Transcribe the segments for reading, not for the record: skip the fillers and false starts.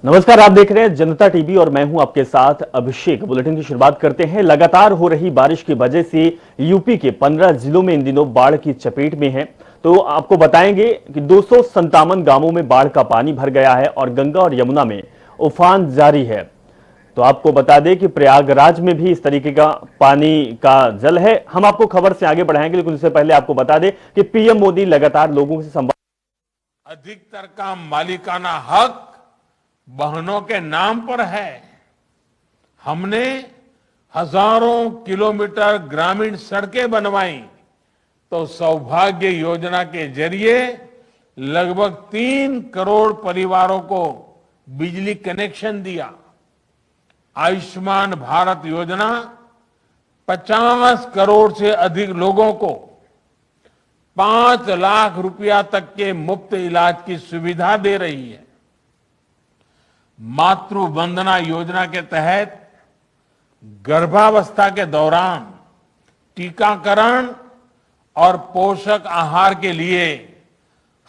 नमस्कार, आप देख रहे हैं जनता टीवी और मैं हूं आपके साथ अभिषेक। बुलेटिन की शुरुआत करते हैं। लगातार हो रही बारिश की वजह से यूपी के 15 जिलों में इन दिनों बाढ़ की चपेट में है। तो आपको बताएंगे कि 257 गांवों में बाढ़ का पानी भर गया है और गंगा और यमुना में उफान जारी है। तो आपको बता दें कि प्रयागराज में भी इस तरीके का पानी का जल है। हम आपको खबर से आगे बढ़ाएंगे, लेकिन उससे पहले आपको बता दें कि पीएम मोदी लगातार लोगों से संवाद। अधिकतर का मालिकाना हक बहनों के नाम पर है। हमने हजारों किलोमीटर ग्रामीण सड़कें बनवाई तो सौभाग्य योजना के जरिए लगभग 3 करोड़ परिवारों को बिजली कनेक्शन दिया। आयुष्मान भारत योजना 50 करोड़ से अधिक लोगों को 5 लाख रुपया तक के मुफ्त इलाज की सुविधा दे रही है। मातृ वंदना योजना के तहत गर्भावस्था के दौरान टीकाकरण और पोषक आहार के लिए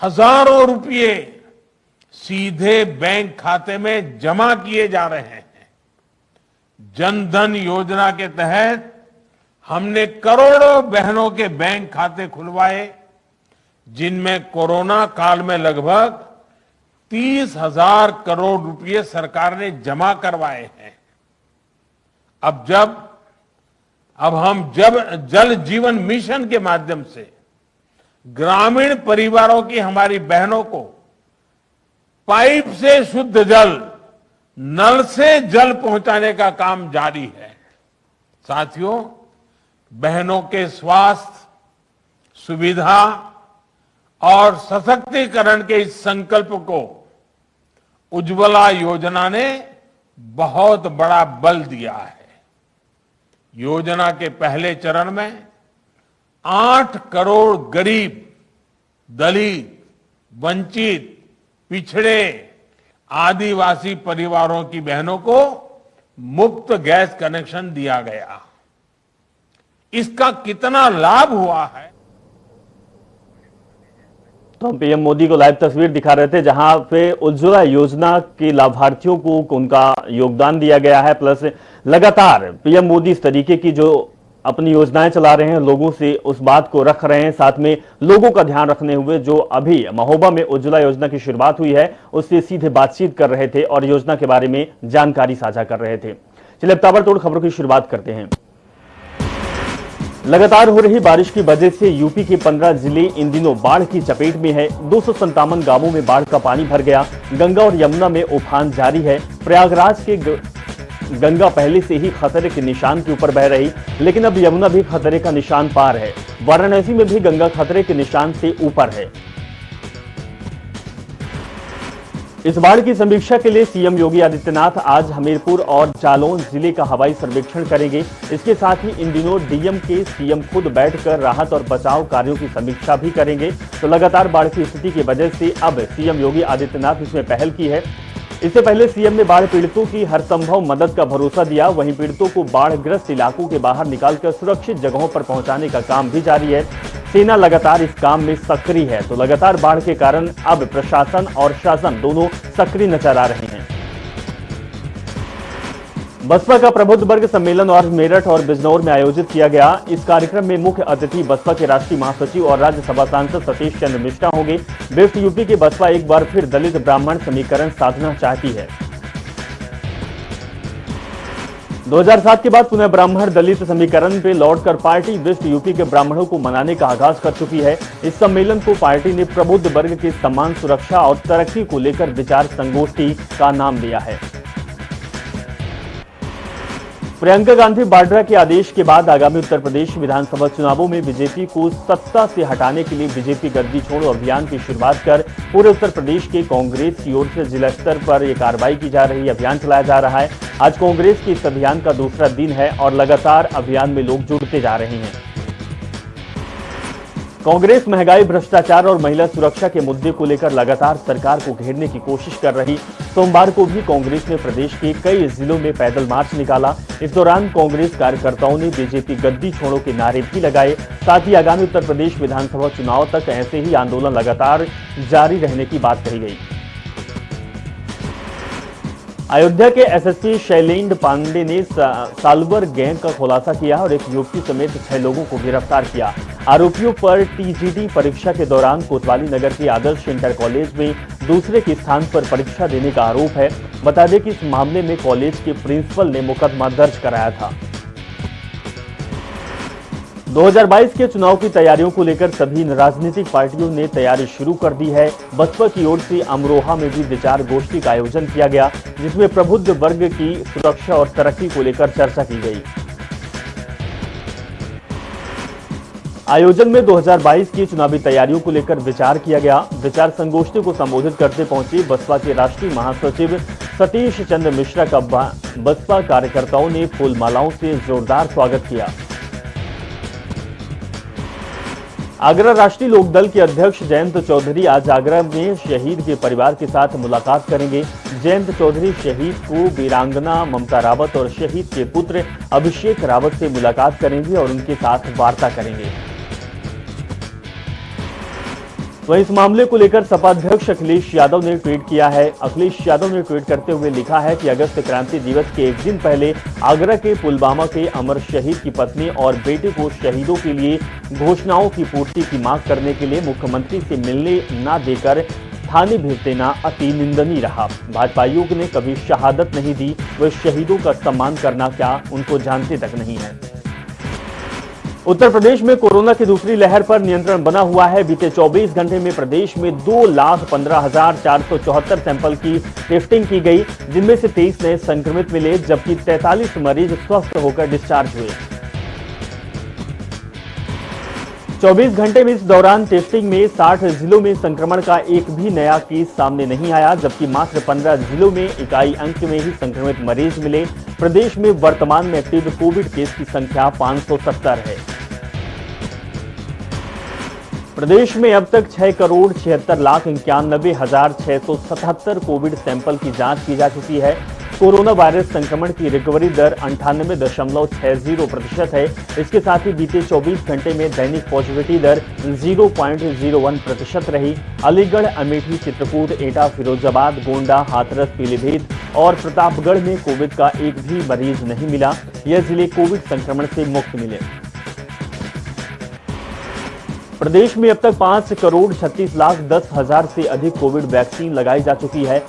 हजारों रुपये सीधे बैंक खाते में जमा किए जा रहे हैं। जन धन योजना के तहत हमने करोड़ों बहनों के बैंक खाते खुलवाए, जिनमें कोरोना काल में लगभग 30,000 करोड़ रुपए सरकार ने जमा करवाए हैं। अब हम जल जीवन मिशन के माध्यम से ग्रामीण परिवारों की हमारी बहनों को पाइप से शुद्ध जल, नल से जल पहुंचाने का काम जारी है। साथियों, बहनों के स्वास्थ्य, सुविधा और सशक्तिकरण के इस संकल्प को उज्ज्वला योजना ने बहुत बड़ा बल दिया है। योजना के पहले चरण में 8 करोड़ गरीब, दलित, वंचित, पिछड़े, आदिवासी परिवारों की बहनों को मुफ्त गैस कनेक्शन दिया गया। इसका कितना लाभ हुआ है। तो हम पीएम मोदी को लाइव तस्वीर दिखा रहे थे, जहां पे उज्ज्वला योजना के लाभार्थियों को उनका योगदान दिया गया है। प्लस लगातार पीएम मोदी इस तरीके की जो अपनी योजनाएं चला रहे हैं, लोगों से उस बात को रख रहे हैं। साथ में लोगों का ध्यान रखने हुए जो अभी महोबा में उज्ज्वला योजना की शुरुआत हुई है, उससे सीधे बातचीत कर रहे थे और योजना के बारे में जानकारी साझा कर रहे थे। चलिए अब ताबड़तोड़ खबरों की शुरुआत करते हैं। लगातार हो रही बारिश की वजह से यूपी के 15 जिले इन दिनों बाढ़ की चपेट में है। 257 गांवों में बाढ़ का पानी भर गया। गंगा और यमुना में उफान जारी है। प्रयागराज के गंगा पहले से ही खतरे के निशान के ऊपर बह रही, लेकिन अब यमुना भी खतरे का निशान पार है। वाराणसी में भी गंगा खतरे के निशान से ऊपर है। इस बाढ़ की समीक्षा के लिए सीएम योगी आदित्यनाथ आज हमीरपुर और जालौन जिले का हवाई सर्वेक्षण करेंगे। इसके साथ ही इन दिनों डीएम के सीएम खुद बैठकर राहत और बचाव कार्यों की समीक्षा भी करेंगे। तो लगातार बाढ़ की स्थिति की वजह से अब सीएम योगी आदित्यनाथ इसमें पहल की है। इससे पहले सीएम ने बाढ़ पीड़ितों की हर संभव मदद का भरोसा दिया। वहीं पीड़ितों को बाढ़ग्रस्त इलाकों के बाहर निकालकर सुरक्षित जगहों पर पहुंचाने का काम भी जारी है। सेना लगातार इस काम में सक्रिय है। तो लगातार बाढ़ के कारण अब प्रशासन और शासन दोनों सक्रिय नजर आ रहे हैं। बसपा का प्रबुद्ध वर्ग सम्मेलन और मेरठ और बिजनौर में आयोजित किया गया। इस कार्यक्रम में मुख्य अतिथि बसपा के राष्ट्रीय महासचिव और राज्यसभा सांसद सतीश चंद्र मिश्रा होंगे। वेस्ट यूपी की बसपा एक बार फिर दलित ब्राह्मण समीकरण साधना चाहती है। 2007 के बाद पुनः ब्राह्मण दलित समीकरण पे लौटकर पार्टी वेस्ट यूपी के ब्राह्मणों को मनाने का आगाज कर चुकी है। इस सम्मेलन को पार्टी ने प्रबुद्ध वर्ग के सम्मान, सुरक्षा और तरक्की को लेकर विचार संगोष्ठी का नाम दिया है। प्रियंका गांधी वाड्रा के आदेश के बाद आगामी उत्तर प्रदेश विधानसभा चुनावों में बीजेपी को सत्ता से हटाने के लिए बीजेपी गद्दी छोड़ो अभियान की शुरुआत कर पूरे उत्तर प्रदेश के कांग्रेस की ओर से जिला स्तर पर यह कार्रवाई की जा रही है, अभियान चलाया जा रहा है। आज कांग्रेस के इस अभियान का दूसरा दिन है और लगातार अभियान में लोग जुड़ते जा रहे हैं। कांग्रेस महंगाई, भ्रष्टाचार और महिला सुरक्षा के मुद्दे को लेकर लगातार सरकार को घेरने की कोशिश कर रही। सोमवार को भी कांग्रेस ने प्रदेश के कई जिलों में पैदल मार्च निकाला। इस दौरान कांग्रेस कार्यकर्ताओं ने बीजेपी गद्दी छोड़ो के नारे भी लगाए। साथ ही आगामी उत्तर प्रदेश विधानसभा चुनाव तक ऐसे ही आंदोलन लगातार जारी रहने की बात कही गई। अयोध्या के एसएसपी शैलेंद्र पांडे ने साल्वर गैंग का खुलासा किया और एक युवती समेत 6 लोगों को गिरफ्तार किया। आरोपियों पर टीजीटी परीक्षा के दौरान कोतवाली नगर के आदर्श इंटर कॉलेज में दूसरे के स्थान पर परीक्षा देने का आरोप है। बता दें कि इस मामले में कॉलेज के प्रिंसिपल ने मुकदमा दर्ज कराया था। 2022 के चुनाव की तैयारियों को लेकर सभी राजनीतिक पार्टियों ने तैयारी शुरू कर दी है। बसपा की ओर से अमरोहा में भी विचार गोष्ठी का आयोजन किया गया, जिसमें प्रबुद्ध वर्ग की सुरक्षा और तरक्की को लेकर चर्चा की गई। आयोजन में 2022 की चुनावी तैयारियों को लेकर विचार किया गया। विचार संगोष्ठी को संबोधित करते पहुंचे बसपा के राष्ट्रीय महासचिव सतीश चंद्र मिश्रा का बसपा कार्यकर्ताओं ने फूल मालाओं से जोरदार स्वागत किया। आगरा राष्ट्रीय लोकदल के अध्यक्ष जयंत चौधरी आज आगरा में शहीद के परिवार के साथ मुलाकात करेंगे। जयंत चौधरी शहीद को वीरांगना ममता रावत और शहीद के पुत्र अभिषेक रावत से मुलाकात करेंगे और उनके साथ वार्ता करेंगे। वहीं इस मामले को लेकर सपा अध्यक्ष अखिलेश यादव ने ट्वीट किया है। अखिलेश यादव ने ट्वीट करते हुए लिखा है कि अगस्त क्रांति दिवस के एक दिन पहले आगरा के पुलवामा के अमर शहीद की पत्नी और बेटे को शहीदों के लिए घोषणाओं की पूर्ति की मांग करने के लिए मुख्यमंत्री से मिलने न देकर थाने भेज देना अति निंदनीय रहा। भाजपाइयों ने कभी शहादत नहीं दी, वे शहीदों का सम्मान करना क्या उनको जानते तक नहीं है। उत्तर प्रदेश में कोरोना की दूसरी लहर पर नियंत्रण बना हुआ है। बीते 24 घंटे में प्रदेश में 2,15,474 सैंपल की टेस्टिंग की गई, जिनमें से 23 नए संक्रमित मिले, जबकि 43 मरीज स्वस्थ होकर डिस्चार्ज हुए। 24 घंटे में इस दौरान टेस्टिंग में 60 जिलों में संक्रमण का एक भी नया केस सामने नहीं आया, जबकि मात्र 15 जिलों में इकाई अंक में ही संक्रमित मरीज मिले। प्रदेश में वर्तमान में एक्टिव कोविड केस की संख्या 570 है। प्रदेश में अब तक 6,76,91,677 कोविड सैंपल की जांच की जा चुकी है। कोरोना वायरस संक्रमण की रिकवरी दर 98.60% है। इसके साथ ही बीते 24 घंटे में दैनिक पॉजिटिविटी दर 0.01% रही। अलीगढ़, अमेठी, चित्रकूट, एटा, फिरोजाबाद, गोंडा, हाथरस, पीलीभीत और प्रतापगढ़ में कोविड का एक भी मरीज नहीं मिला। यह जिले कोविड संक्रमण से मुक्त मिले। प्रदेश में अब तक 5,36,10,000 से अधिक कोविड वैक्सीन लगाई जा चुकी है।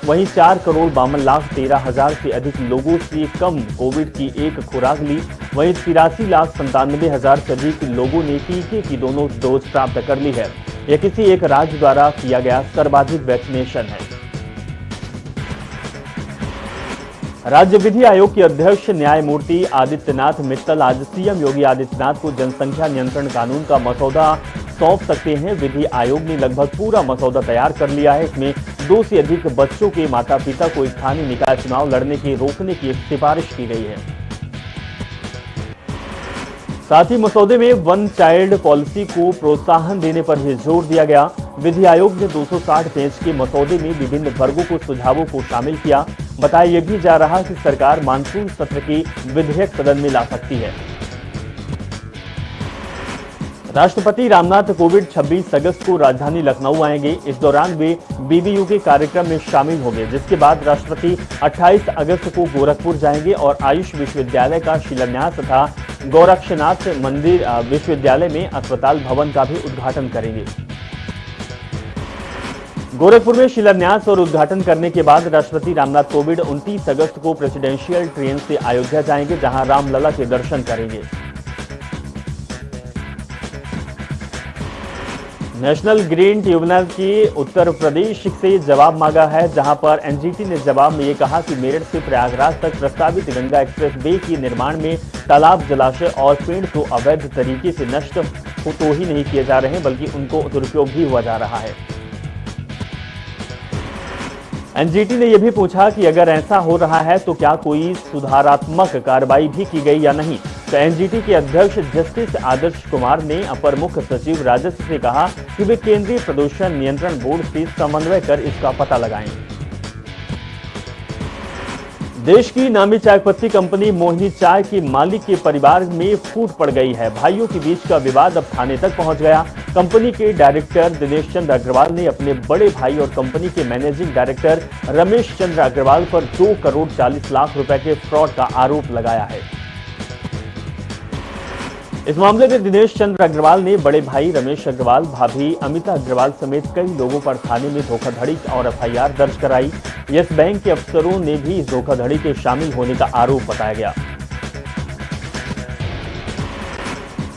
वहीं 4,52,13,000 से अधिक लोगों से कम कोविड की एक खुराक ली। वहीं 83,97,000 से अधिक लोगों ने टीके की दोनों डोज प्राप्त कर ली है। यह किसी एक राज्य द्वारा किया गया सर्वाधिक वैक्सीनेशन है। राज्य विधि आयोग के अध्यक्ष न्यायमूर्ति आदित्यनाथ मित्तल आज सीएम योगी आदित्यनाथ को जनसंख्या नियंत्रण कानून का मसौदा सौंप सकते हैं। विधि आयोग ने लगभग पूरा मसौदा तैयार कर लिया है। इसमें 2 से अधिक बच्चों के माता पिता को स्थानीय निकाय चुनाव लड़ने के रोकने की सिफारिश की गई है। साथ ही मसौदे में वन चाइल्ड पॉलिसी को प्रोत्साहन देने पर भी जोर दिया गया। विधि आयोग ने 260 पेज के मसौदे में विभिन्न वर्गों को सुझावों को शामिल किया। बताया यह भी जा रहा कि सरकार मानसून सत्र की विधेयक सदन में ला सकती है। राष्ट्रपति रामनाथ कोविंद 26 अगस्त को राजधानी लखनऊ आएंगे। इस दौरान वे बीबीयू के कार्यक्रम में शामिल होंगे, जिसके बाद राष्ट्रपति 28 अगस्त को गोरखपुर जाएंगे और आयुष विश्वविद्यालय का शिलान्यास तथा गोरक्षनाथ मंदिर विश्वविद्यालय में अस्पताल भवन का भी उद्घाटन करेंगे। गोरखपुर में शिलान्यास और उद्घाटन करने के बाद राष्ट्रपति रामनाथ कोविंद 29 अगस्त को प्रेसिडेंशियल ट्रेन से अयोध्या जाएंगे, जहां रामलला के दर्शन करेंगे। नेशनल ग्रीन ट्रिब्यूनल की उत्तर प्रदेश से जवाब मांगा है, जहां पर एनजीटी ने जवाब में ये कहा कि मेरठ से प्रयागराज तक प्रस्तावित गंगा एक्सप्रेस वे के निर्माण में तालाब, जलाशय और पेड़ तो अवैध तरीके से नष्ट तो ही नहीं किए जा रहे, बल्कि उनको दुरुपयोग भी हुआ जा रहा है। एनजीटी ने यह भी पूछा कि अगर ऐसा हो रहा है तो क्या कोई सुधारात्मक कार्रवाई भी की गई या नहीं। तो एनजीटी के अध्यक्ष जस्टिस आदर्श कुमार ने अपर मुख्य सचिव राजस्व से कहा कि वे केंद्रीय प्रदूषण नियंत्रण बोर्ड से समन्वय कर इसका पता लगाएं। देश की नामी चाय पत्ती कंपनी मोहिनी चाय के मालिक के परिवार में फूट पड़ गई है। भाइयों के बीच का विवाद अब थाने तक पहुंच गया। कंपनी के डायरेक्टर दिनेश चंद्र अग्रवाल ने अपने बड़े भाई और कंपनी के मैनेजिंग डायरेक्टर रमेश चंद्र अग्रवाल पर 2 करोड़ 40 लाख रुपए के फ्रॉड का आरोप लगाया है। इस मामले में दिनेश चंद्र अग्रवाल ने बड़े भाई रमेश अग्रवाल, भाभी अमिता अग्रवाल समेत कई लोगों पर थाने में धोखाधड़ी और एफआईआर दर्ज कराई। यस बैंक के अफसरों ने भी इस धोखाधड़ी के शामिल होने का आरोप बताया गया।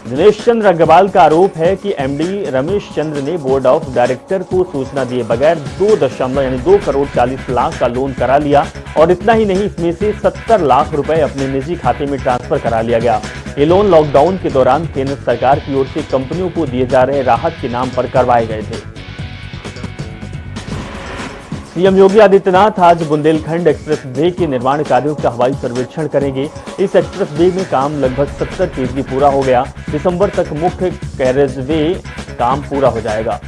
दिनेश चंद्र अग्रवाल का आरोप है कि एमडी रमेश चंद्र ने बोर्ड ऑफ डायरेक्टर को सूचना दिए बगैर 2 करोड़ 40 लाख का लोन करा लिया और इतना ही नहीं, इसमें से 70 लाख रुपए अपने निजी खाते में ट्रांसफर करा लिया गया। ये लोन लॉकडाउन के दौरान केंद्र सरकार की ओर से कंपनियों को दिए जा रहे राहत के नाम पर करवाए गए थे। सीएम योगी आदित्यनाथ आज बुंदेलखंड एक्सप्रेस वे के निर्माण कार्यों का हवाई सर्वेक्षण करेंगे। इस एक्सप्रेस वे में काम लगभग 70% पूरा हो गया। दिसंबर तक मुख्य कैरेजवे काम पूरा हो जाएगा।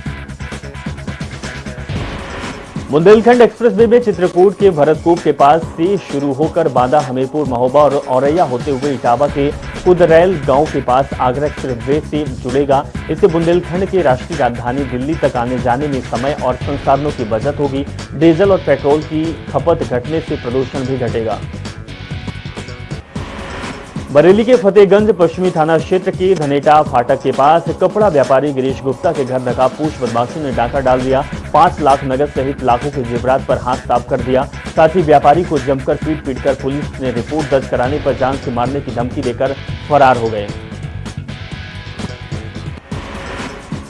बुंदेलखंड एक्सप्रेस वे में चित्रकूट के भरतकूप के पास से शुरू होकर बांदा, हमीरपुर, महोबा और औरैया होते हुए इटावा के कुदरैल गांव के पास आगरा एक्सप्रेस वे से जुड़ेगा। इससे बुंदेलखंड के राष्ट्रीय राजधानी दिल्ली तक आने जाने में समय और संसाधनों की बचत होगी। डीजल और पेट्रोल की खपत घटने से प्रदूषण भी घटेगा। बरेली के फतेहगंज पश्चिमी थाना क्षेत्र के धनेटा फाटक के पास कपड़ा व्यापारी गिरीश गुप्ता के घर नकाबपोश बदमाशों ने डाका डाल दिया। 5 लाख नगद सहित लाखों के जेवरात पर हाथ साफ कर दिया। साथ ही व्यापारी को जमकर पीट कर पुलिस ने रिपोर्ट दर्ज कराने पर जान से मारने की धमकी देकर फरार हो गए।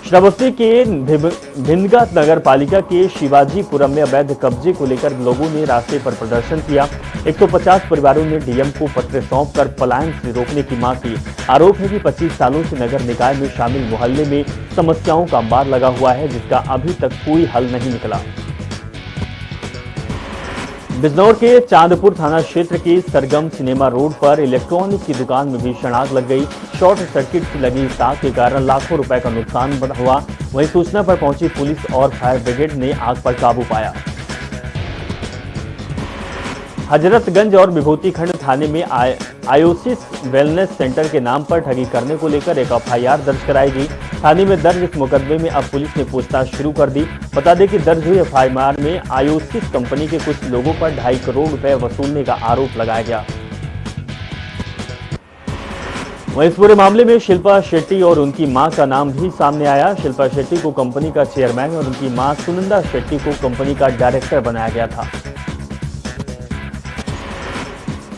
श्रावस्ती के भिंदगा नगर पालिका के शिवाजीपुरम में अवैध कब्जे को लेकर लोगों ने रास्ते पर प्रदर्शन किया। 150 परिवारों ने डीएम को पत्र सौंपकर पलायन से रोकने की मांग की। आरोप है कि 25 सालों से नगर निकाय में शामिल मोहल्ले में समस्याओं का अंबार लगा हुआ है, जिसका अभी तक कोई हल नहीं निकला। बिजनौर के चांदपुर थाना क्षेत्र के सरगम सिनेमा रोड पर इलेक्ट्रॉनिक की दुकान में भीषण आग लग गई। शॉर्ट सर्किट से लगी इस आग के कारण लाखों रुपए का नुकसान हुआ। वहीं सूचना पर पहुंची पुलिस और फायर ब्रिगेड ने आग पर काबू पाया। हजरतगंज और विभूतिखंड थाने में आयोसिस वेलनेस सेंटर के नाम पर ठगी करने को लेकर एक एफआईआर दर्ज कराई गई। थाने में दर्ज इस मुकदमे में अब पुलिस ने पूछताछ शुरू कर दी। बता दें कि दर्ज हुई एफआईआर में आयोसिस कंपनी के कुछ लोगों पर 2.5 करोड़ रुपए वसूलने का आरोप लगाया गया। वहीं इस पूरे मामले में शिल्पा शेट्टी और उनकी मां का नाम भी सामने आया। शिल्पा शेट्टी को कंपनी का चेयरमैन और उनकी मां सुनंदा शेट्टी को कंपनी का डायरेक्टर बनाया गया था।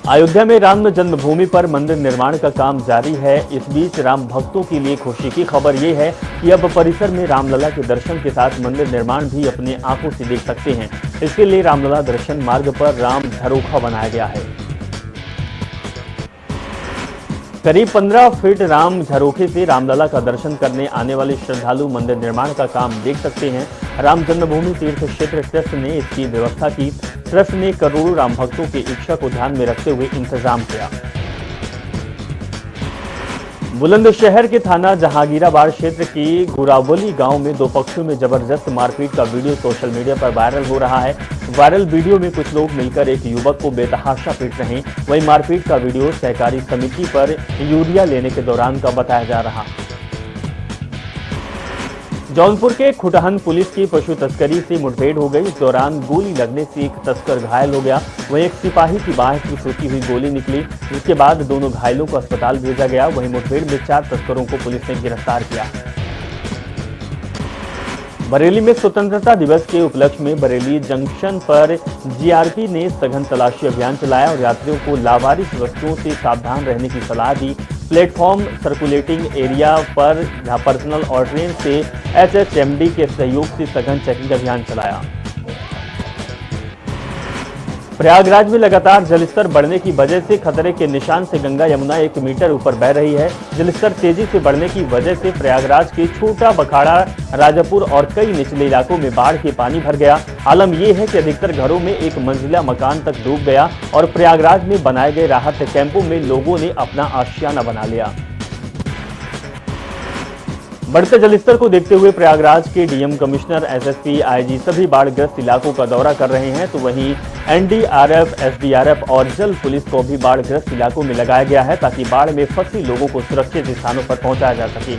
अयोध्या में राम जन्मभूमि पर मंदिर निर्माण का काम जारी है। इस बीच राम भक्तों के लिए खुशी की खबर ये है कि अब परिसर में रामलला के दर्शन के साथ मंदिर निर्माण भी अपने आंखों से देख सकते हैं। इसके लिए रामलला दर्शन मार्ग पर राम झरोखा बनाया गया है। करीब 15 फीट राम झरोखे से रामलला का दर्शन करने आने वाले श्रद्धालु मंदिर निर्माण का काम देख सकते हैं। राम जन्मभूमि तीर्थ क्षेत्र ट्रस्ट ने इसकी व्यवस्था की। ट्रस्ट ने करोड़ों राम भक्तों की इच्छा को ध्यान में रखते हुए इंतजाम किया। बुलंदशहर के थाना जहांगीराबाद क्षेत्र के गुरावली गांव में 2 पक्षों में जबरदस्त मारपीट का वीडियो सोशल मीडिया पर वायरल हो रहा है। वायरल वीडियो में कुछ लोग मिलकर एक युवक को बेतहाशा पीट रहे हैं। वहीं मारपीट का वीडियो सहकारी समिति पर यूरिया लेने के दौरान का बताया जा रहा। जौनपुर के खुटहन पुलिस की पशु तस्करी से मुठभेड़ हो गई। इस दौरान गोली लगने से एक तस्कर घायल हो गया। वहीं एक सिपाही की बाह की फूटी हुई गोली निकली, जिसके बाद दोनों घायलों को अस्पताल भेजा गया। वहीं मुठभेड़ में 4 तस्करों को पुलिस ने गिरफ्तार किया। बरेली में स्वतंत्रता दिवस के उपलक्ष्य में बरेली जंक्शन पर जीआरपी ने सघन तलाशी अभियान चलाया और यात्रियों को लावारिस वस्तुओं से सावधान रहने की सलाह दी। प्लेटफॉर्म सर्कुलेटिंग एरिया पर पर्सनल और ट्रेन से एचएचएमडी के सहयोग से सघन चेकिंग अभियान चलाया। प्रयागराज में लगातार जलस्तर बढ़ने की वजह से खतरे के निशान से गंगा यमुना 1 मीटर ऊपर बह रही है। जलस्तर तेजी से बढ़ने की वजह से प्रयागराज के छोटा बखाड़ा, राजापुर और कई निचले इलाकों में बाढ़ के पानी भर गया। आलम यह है कि अधिकतर घरों में 1 मंजिला मकान तक डूब गया और प्रयागराज में बनाए गए राहत कैंपों में लोगों ने अपना आशियाना बना लिया। बढ़ते जलस्तर को देखते हुए प्रयागराज के डीएम, कमिश्नर, एसएसपी, आईजी सभी बाढ़ग्रस्त इलाकों का दौरा कर रहे हैं। तो वहीं एनडीआरएफ, एसडीआरएफ और जल पुलिस को भी बाढ़ग्रस्त इलाकों में लगाया गया है ताकि बाढ़ में फंसे लोगों को सुरक्षित स्थानों पर पहुंचाया जा सके।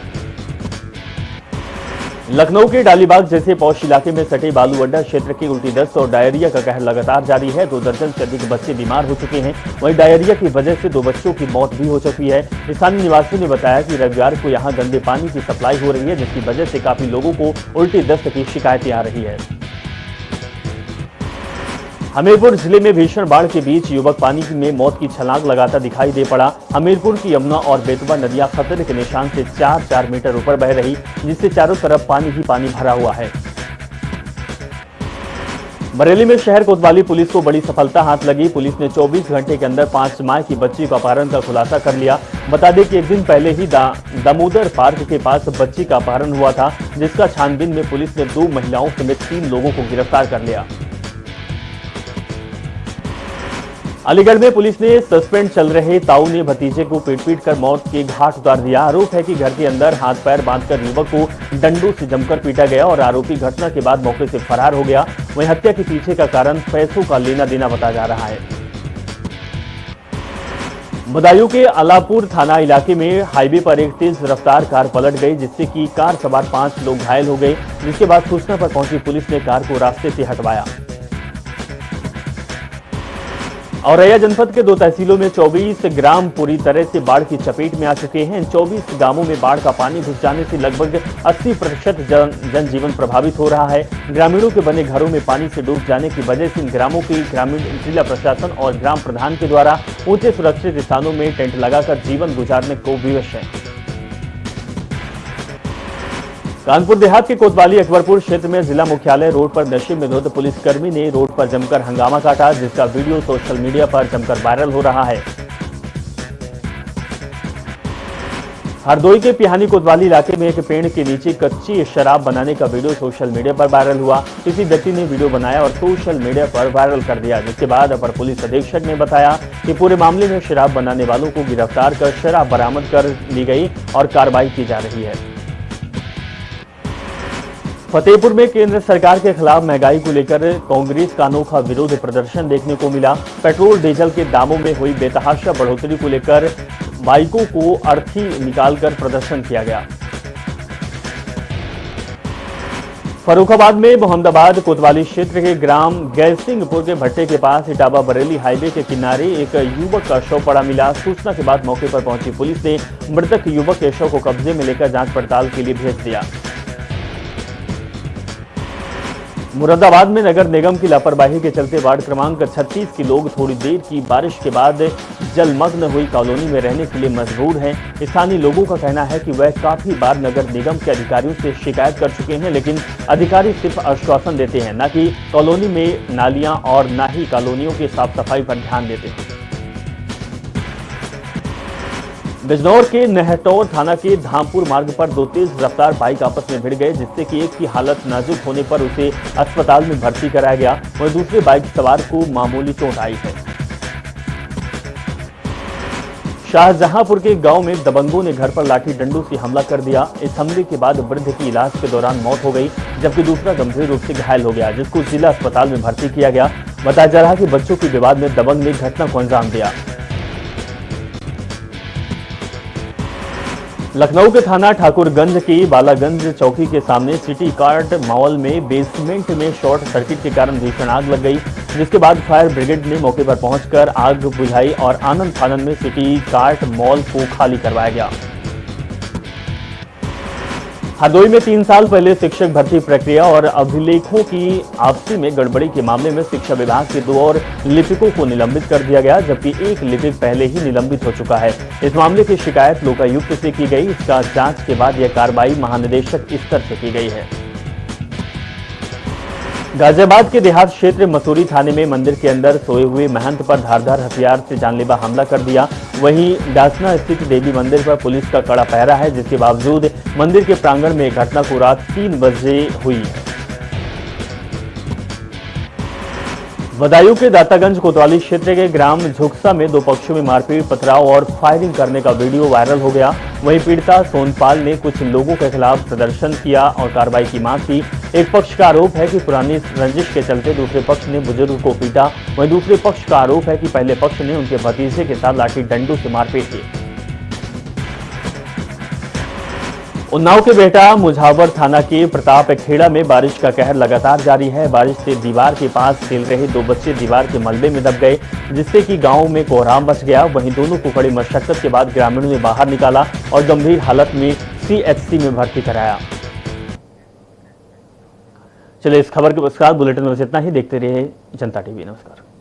लखनऊ के डालीबाग जैसे पौष इलाके में सटे बालू अड्डा क्षेत्र की उल्टी दस्त और डायरिया का कहर लगातार जारी है। 2 दर्जन से अधिक बच्चे बीमार हो चुके हैं। वहीं डायरिया की वजह से 2 बच्चों की मौत भी हो चुकी है। स्थानीय निवासियों ने बताया कि रविवार को यहां गंदे पानी की सप्लाई हो रही है, जिसकी वजह से काफी लोगों को उल्टी दस्त की शिकायतें आ रही है। हमीरपुर जिले में भीषण बाढ़ के बीच युवक पानी में मौत की छलांग लगाता दिखाई दे पड़ा। हमीरपुर की यमुना और बेतवा नदियां खतरे के निशान से 4-4 मीटर ऊपर बह रही, जिससे चारों तरफ पानी ही पानी भरा हुआ है। बरेली में शहर कोतवाली पुलिस को बड़ी सफलता हाथ लगी। पुलिस ने 24 घंटे के अंदर 5 माह की बच्ची का अपहरण का खुलासा कर लिया। बता दें कि एक दिन पहले ही दामोदर पार्क के पास बच्ची का अपहरण हुआ था, जिसका छानबीन में पुलिस ने 2 महिलाओं समेत 3 लोगों को गिरफ्तार कर लिया। अलीगढ़ में पुलिस ने सस्पेंड चल रहे ताऊ ने भतीजे को पीट कर मौत के घाट उतार दिया। आरोप है कि घर के अंदर हाथ पैर बांधकर युवक को डंडों से जमकर पीटा गया और आरोपी घटना के बाद मौके से फरार हो गया। वहीं हत्या के पीछे का कारण पैसों का लेना देना बताया जा रहा है। बदायूं के अलापुर थाना इलाके में हाईवे पर एक तेज रफ्तार कार पलट गई, जिससे कि कार सवार 5 लोग घायल हो गए। जिसके बाद सूचना पर पहुंची पुलिस ने कार को रास्ते से हटवाया। औरैया जनपद के 2 तहसीलों में 24 ग्राम पूरी तरह से बाढ़ की चपेट में आ चुके हैं। इन 24 गांवों में बाढ़ का पानी घुस जाने से लगभग 80% जनजीवन प्रभावित हो रहा है। ग्रामीणों के बने घरों में पानी से डूब जाने की वजह से इन ग्रामों के ग्रामीण जिला प्रशासन और ग्राम प्रधान के द्वारा ऊंचे सुरक्षित स्थानों में टेंट लगाकर जीवन गुजारने को विवश है। कानपुर देहात के कोतवाली अकबरपुर क्षेत्र में जिला मुख्यालय रोड पर नशे में धुत पुलिसकर्मी ने रोड पर जमकर हंगामा काटा, जिसका वीडियो सोशल मीडिया पर जमकर वायरल हो रहा है। हरदोई के पिहानी कोतवाली इलाके में एक पेड़ के नीचे कच्ची शराब बनाने का वीडियो सोशल मीडिया पर वायरल हुआ। किसी व्यक्ति ने वीडियो बनाया और सोशल मीडिया पर वायरल कर दिया, जिसके बाद अपर पुलिस अधीक्षक ने बताया कि पूरे मामले में शराब बनाने वालों को गिरफ्तार कर शराब बरामद कर ली गई और कार्रवाई की जा रही है। फतेहपुर में केंद्र सरकार के खिलाफ महंगाई को लेकर कांग्रेस का अनोखा विरोध प्रदर्शन देखने को मिला। पेट्रोल डीजल के दामों में हुई बेतहाशा बढ़ोतरी को लेकर बाइकों को अर्थी निकालकर प्रदर्शन किया गया। फर्रुखाबाद में मोहम्मदाबाद कोतवाली क्षेत्र के ग्राम गैसिंगपुर के भट्टे के पास इटावा बरेली हाईवे के किनारे एक युवक का शव पड़ा मिला। सूचना के बाद मौके पर पहुंची पुलिस ने मृतक युवक के शव को कब्जे में लेकर जांच पड़ताल के लिए भेज दिया। मुरादाबाद में नगर निगम की लापरवाही के चलते वार्ड क्रमांक 36 के लोग थोड़ी देर की बारिश के बाद जलमग्न हुई कॉलोनी में रहने के लिए मजबूर हैं। स्थानीय लोगों का कहना है कि वह काफी बार नगर निगम के अधिकारियों से शिकायत कर चुके हैं, लेकिन अधिकारी सिर्फ आश्वासन देते हैं, न कि कॉलोनी में नालियां और न ही कॉलोनियों की साफ सफाई पर ध्यान देते हैं। बिजनौर के नहटौर थाना के धामपुर मार्ग पर 2 तेज रफ्तार बाइक आपस में भिड़ गए, जिससे कि एक की हालत नाजुक होने पर उसे अस्पताल में भर्ती कराया गया। वहीं दूसरे बाइक सवार को मामूली चोट आई है। शाहजहांपुर के गांव में दबंगों ने घर पर लाठी डंडों से हमला कर दिया। इस हमले के बाद वृद्ध की इलाज के दौरान मौत हो गई, जबकि दूसरा गंभीर रूप से घायल हो गया, जिसको जिला अस्पताल में भर्ती किया गया। बताया जा रहा है कि बच्चों के विवाद में दबंग ने घटना को अंजाम दिया। लखनऊ के थाना ठाकुरगंज की बालागंज चौकी के सामने सिटी कार्ट मॉल में बेसमेंट में शॉर्ट सर्किट के कारण भीषण आग लग गई, जिसके बाद फायर ब्रिगेड ने मौके पर पहुंचकर आग बुझाई और आनंद फानन में सिटी कार्ट मॉल को खाली करवाया गया। हरदोई में 3 साल पहले शिक्षक भर्ती प्रक्रिया और अभिलेखों की आपसी में गड़बड़ी के मामले में शिक्षा विभाग के 2 और लिपिकों को निलंबित कर दिया गया, जबकि एक लिपिक पहले ही निलंबित हो चुका है। इस मामले की शिकायत लोकायुक्त से की गई। इसका जांच के बाद यह कार्रवाई महानिदेशक स्तर से की गई है। गाजियाबाद के देहात क्षेत्र मसूरी थाने में मंदिर के अंदर सोए हुए महंत पर धारदार हथियार से जानलेवा हमला कर दिया। वहीं डासना स्थित देवी मंदिर पर पुलिस का कड़ा पहरा है, जिसके बावजूद मंदिर के प्रांगण में घटना को रात 3 बजे हुई है। बदायूं के दातागंज कोतवाली क्षेत्र के ग्राम झुकसा में 2 पक्षों में मारपीट, पथराव और फायरिंग करने का वीडियो वायरल हो गया। वहीं पीड़िता सोनपाल ने कुछ लोगों के खिलाफ प्रदर्शन किया और कार्रवाई की मांग की। एक पक्ष का आरोप है कि पुरानी रंजिश के चलते दूसरे पक्ष ने बुजुर्ग को पीटा। वहीं दूसरे पक्ष का आरोप है कि पहले पक्ष ने उनके भतीजे के साथ लाठी डंडों से मारपीट की। उन्नाव के बेहटा मुजफ्फर थाना के प्रताप खेड़ा में बारिश का कहर लगातार जारी है। बारिश से दीवार के पास खेल रहे 2 बच्चे दीवार के मलबे में दब गए, जिससे कि गांव में कोहराम मच गया। वहीं दोनों को कड़ी मशक्कत के बाद ग्रामीणों ने बाहर निकाला और गंभीर हालत में सीएचसी में भर्ती कराया। चलिए इस खबर के साथ बुलेटिन में बस इतना ही। देखते रहिए जनता टीवी। नमस्कार।